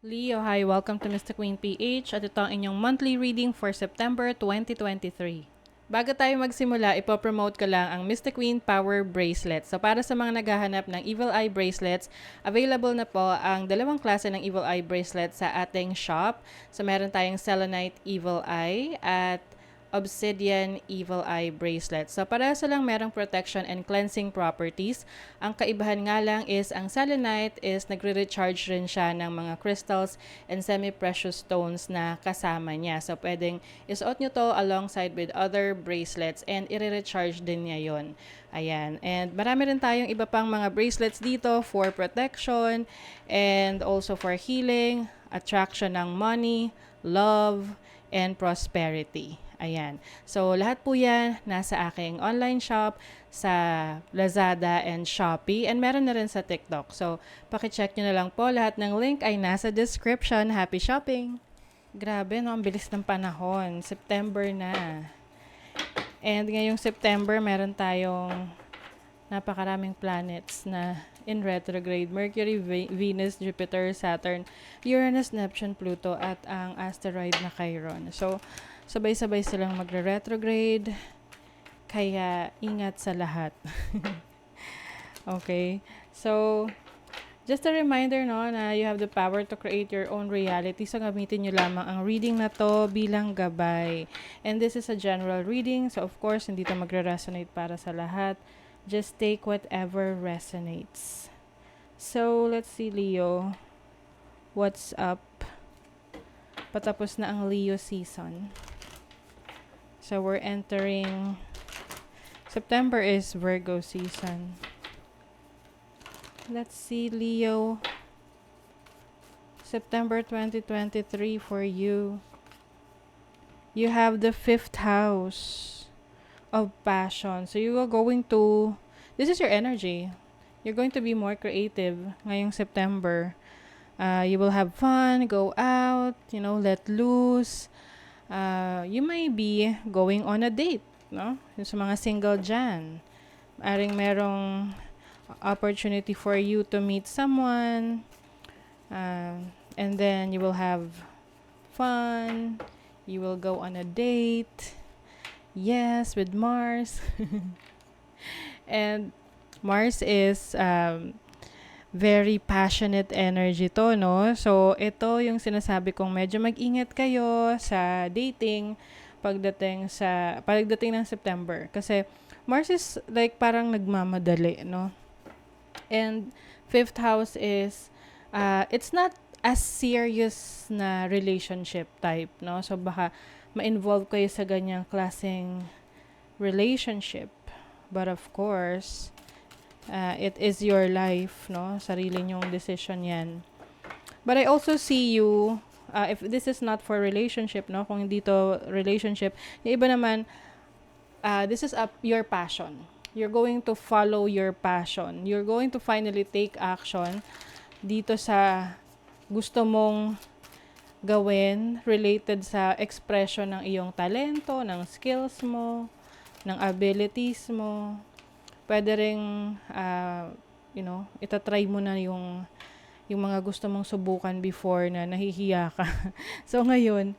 Leo, hi! Welcome to Mr. Queen PH at ito ang inyong monthly reading for September 2023. Bago tayo magsimula, ipopromote ko lang ang Mr. Queen Power Bracelet. So para sa mga naghahanap ng Evil Eye Bracelets, available na po ang dalawang klase ng Evil Eye Bracelet sa ating shop. So meron tayong Selenite Evil Eye at Obsidian Evil Eye Bracelet. So parehas lang merong protection and cleansing properties. Ang kaibahan nga lang is ang selenite is nagre-recharge rin siya ng mga crystals and semi-precious stones na kasama niya. So pwedeng isuot nyo to alongside with other bracelets and i-recharge din niya yon. Ayan. And marami rin tayong iba pang mga bracelets dito for protection and also for healing, attraction ng money, love, and prosperity. Ayan. So, lahat po yan nasa aking online shop sa Lazada and Shopee. And meron na rin sa TikTok. So, pakicheck nyo na lang po. Lahat ng link ay nasa description. Happy shopping! Grabe, no? Ang bilis ng panahon. September na. And ngayong September, meron tayong napakaraming planets na in retrograde. Mercury, Venus, Jupiter, Saturn, Uranus, Neptune, Pluto, at ang asteroid na Chiron. So, sabay-sabay silang magre-retrograde. Kaya, ingat sa lahat. Okay? So, just a reminder, no, na you have the power to create your own reality. So, gamitin nyo lamang ang reading na to bilang gabay. And this is a general reading. So, of course, hindi to magre-resonate para sa lahat. Just take whatever resonates. So, let's see, Leo. What's up? Patapos na ang Leo season. So, we're entering... September is Virgo season. Let's see, Leo. September 2023 for you. You have the 5th house of passion. So, you are going to... This is your energy. You're going to be more creative ngayong September. You will have fun, go out, let loose. You may be going on a date, no? Yung sa mga single dyan. Merong opportunity for you to meet someone. And then you will have fun. You will go on a date. Yes, with Mars. And Mars is very passionate energy to, no? So, ito yung sinasabi kong medyo mag-ingat kayo sa dating pagdating ng September. Kasi, Mars is like parang nagmamadali, no? And 5th house is, it's not as serious na relationship type, no? So, baka ma-involve kayo sa ganyang klaseng relationship. But of course, it is your life, no? Sarili nyong decision yan. But I also see you, if this is not for relationship, no? Kung hindi to relationship, yung iba naman, this is your passion. You're going to follow your passion. You're going to finally take action dito sa gusto mong gawin related sa expression ng iyong talento, ng skills mo, ng abilities mo. Pwede ring, itatry mo na yung mga gusto mong subukan before na nahihiya ka. So, ngayon,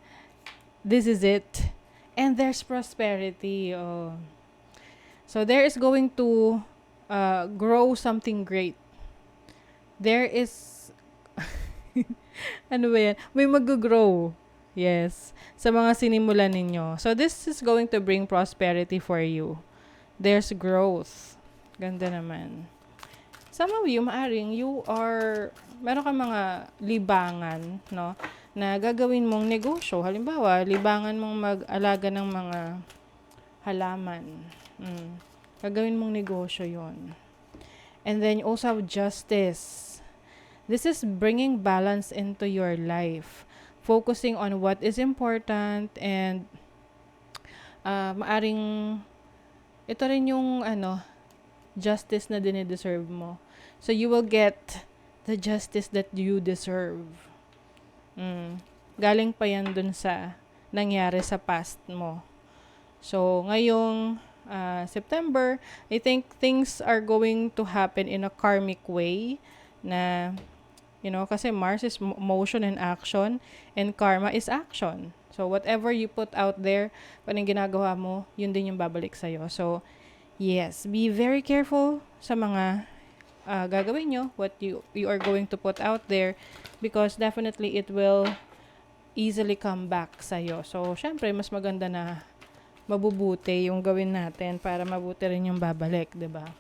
this is it. And there's prosperity. Oh. So, there is going to grow something great. There is, ano ba yan? May mag-grow. Yes. Sa mga sinimulan ninyo. So, this is going to bring prosperity for you. There's growth. Ganda naman. Some of you, meron kang mga libangan, no? Na gagawin mong negosyo. Halimbawa, libangan mong mag-alaga ng mga halaman. Gagawin mong negosyo yon. And then you also have justice. This is bringing balance into your life. Focusing on what is important and maaring ito rin yung justice na dinideserve mo. So you will get the justice that you deserve. Galing pa yan dun sa nangyari sa past mo. So ngayong September, I think things are going to happen in a karmic way na Kasi Mars is motion and action, and karma is action. So, whatever you put out there, pag ginagawa mo, yun din yung babalik sa'yo. So, yes, be very careful sa mga gagawin nyo, what you are going to put out there, because definitely it will easily come back sa'yo. So, syempre, mas maganda na mabubuti yung gawin natin para mabuti rin yung babalik, 'di ba?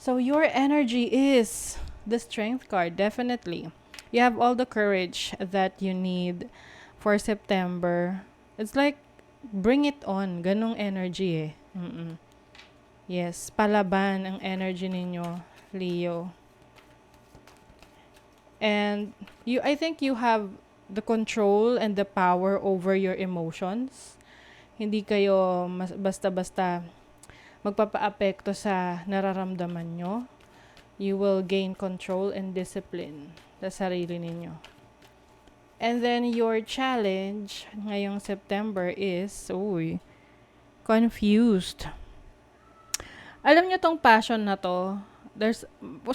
So, your energy is the Strength card, definitely. You have all the courage that you need for September. It's like, bring it on. Ganong energy eh. Yes, palaban ang energy ninyo, Leo. And I think you have the control and the power over your emotions. Hindi kayo basta-basta magpapaapekto sa nararamdaman nyo. You will gain control and discipline sa sarili ninyo. And then your challenge ngayong September is, confused. Alam nyo tong passion na to,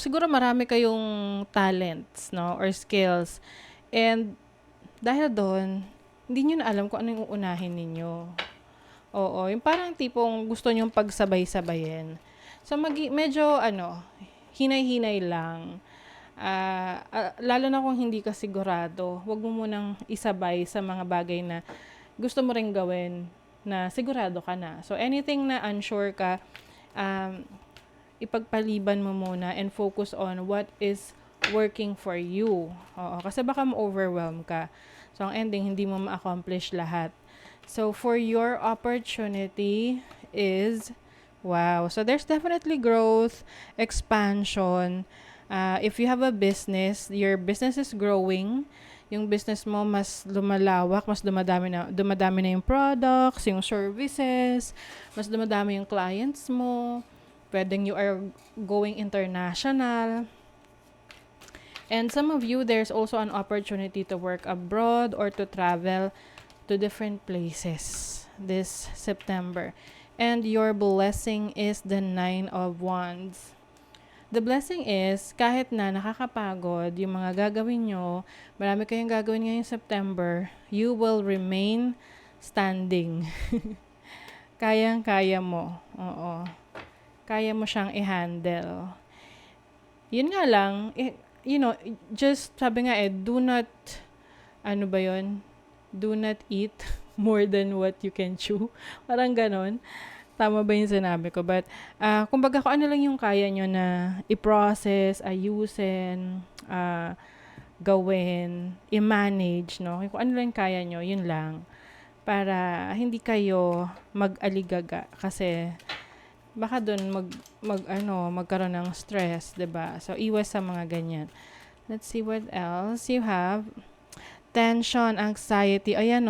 siguro marami kayong talents, no, or skills. And dahil doon, hindi nyo na alam kung ano yung uunahin ninyo. Oo, yung parang tipong gusto nyong pagsabay-sabayin. So, medyo, hinay-hinay lang. Lalo na kung hindi ka sigurado, huwag mo munang isabay sa mga bagay na gusto mo ring gawin na sigurado ka na. So, anything na unsure ka, ipagpaliban mo muna and focus on what is working for you. Oo, kasi baka ma-overwhelm ka. So, ang ending, hindi mo ma-accomplish lahat. So, for your opportunity is, so there's definitely growth, expansion. If you have a business, your business is growing. Yung business mo mas lumalawak, mas dumadami na yung products, yung services, mas dumadami yung clients mo. Pwedeng you are going international. And some of you, there's also an opportunity to work abroad or to travel to different places this September. And your blessing is the 9 of Wands. The blessing is, kahit na nakakapagod yung mga gagawin nyo, marami kayong gagawin ngayong September, you will remain standing. Kayang-kaya mo. Oo. Kaya mo siyang i-handle. Yun nga lang, just sabi nga do not, do not eat more than what you can chew. Parang ganon. Tama ba yung sinabi ko? But, kumbaga kung ano lang yung kaya nyo na i-process, ayusin, gawin, i-manage, no? Kung ano lang kaya nyo, yun lang. Para hindi kayo mag-aligaga. Kasi, baka dun magkaroon ng stress, 'di ba? So, iwas sa mga ganyan. Let's see what else you have. Tension, anxiety, ayan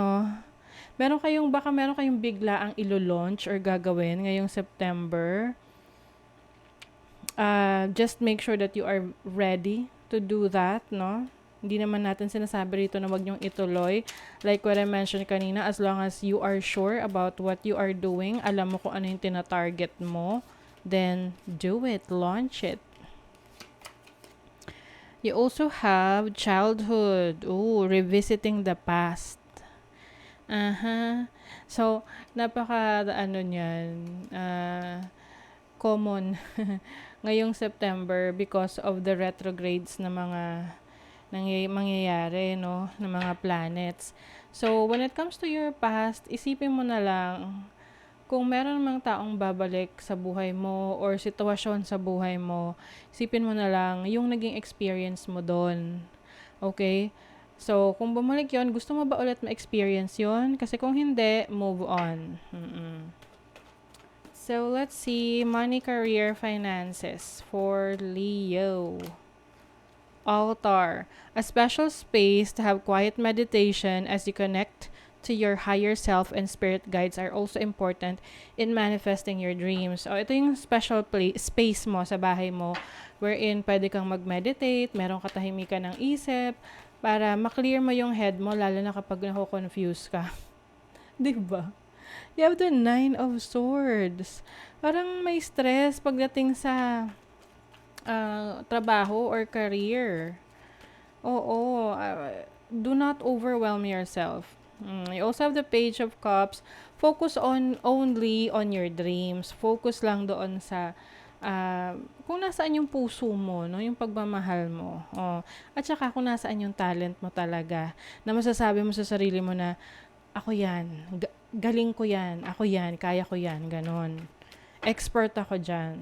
meron kayong bigla ang ilo-launch or gagawin ngayong September. Just make sure that you are ready to do that, no? Hindi naman natin sinasabi rito na wag niyong ituloy. Like what I mentioned kanina, as long as you are sure about what you are doing, alam mo kung ano yung tina-target mo, then do it, launch it. You also have childhood. Revisiting the past. So, niyan, common ngayong September because of the retrogrades na mga mangyayari, no, ng mga planets. So, when it comes to your past, isipin mo na lang kung meron namang taong babalik sa buhay mo or sitwasyon sa buhay mo, isipin mo na lang yung naging experience mo doon. Okay? So, kung bumalik yon, gusto mo ba ulit ma-experience yon? Kasi kung hindi, move on. So, let's see, money, career, finances for Leo. Altar, a special space to have quiet meditation as you connect to your higher self, and spirit guides are also important in manifesting your dreams. Ito yung special space mo sa bahay mo wherein pwede kang mag-meditate, merong katahimikan ng isip para maklear mo yung head mo lalo na kapag nako-confuse ka. Diba? You have the 9 of Swords. Parang may stress pagdating sa trabaho or career. Oo, do not overwhelm yourself. You also have the Page of Cups. Focus on only on your dreams. Focus lang doon sa kung nasaan yung puso mo, no? Yung pagmamahal mo. Oh. At saka kung nasaan yung talent mo talaga. Na masasabi mo sa sarili mo na, ako yan. Galing ko yan. Ako yan. Kaya ko yan. Ganon. Expert ako dyan.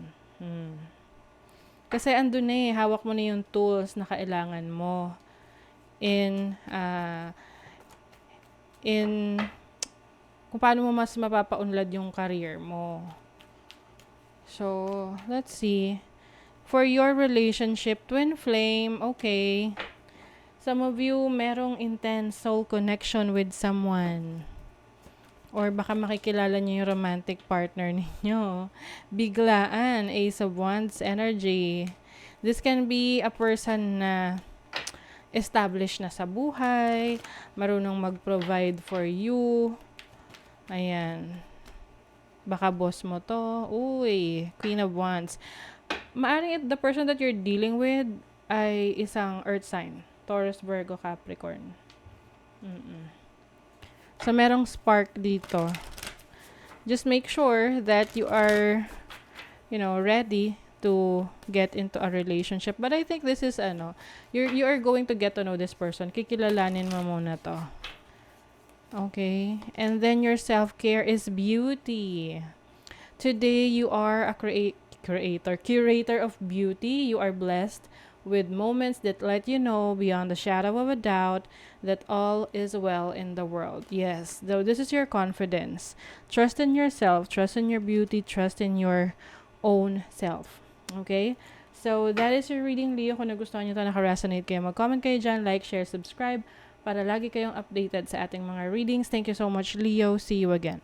Kasi andun na eh. Hawak mo na yung tools na kailangan mo in kung paano mo mas mapapaunlad yung career mo. So, let's see. For your relationship, twin flame, okay. Some of you, merong intense soul connection with someone. Or baka makikilala niyo yung romantic partner ninyo. Biglaan, Ace of Wands energy. This can be a person na established na sa buhay, marunong mag-provide for you. Ayan. Baka boss mo to. Uy, Queen of Wands. Maaring the person that you're dealing with ay isang earth sign. Taurus, Virgo, Capricorn. So, merong spark dito. Just make sure that you are, ready to get into a relationship. But I think this is, you are going to get to know this person. Kikilalanin mo muna to. Okay? And then your self-care is beauty. Today, you are a curator of beauty. You are blessed with moments that let you know beyond the shadow of a doubt that all is well in the world. Yes, though this is your confidence. Trust in yourself, trust in your beauty, trust in your own self. Okay? So, that is your reading, Leo. Kung nagustuhan nyo ito, naka-resonate kayo, mag-comment kayo dyan, like, share, subscribe, para lagi kayong updated sa ating mga readings. Thank you so much, Leo. See you again.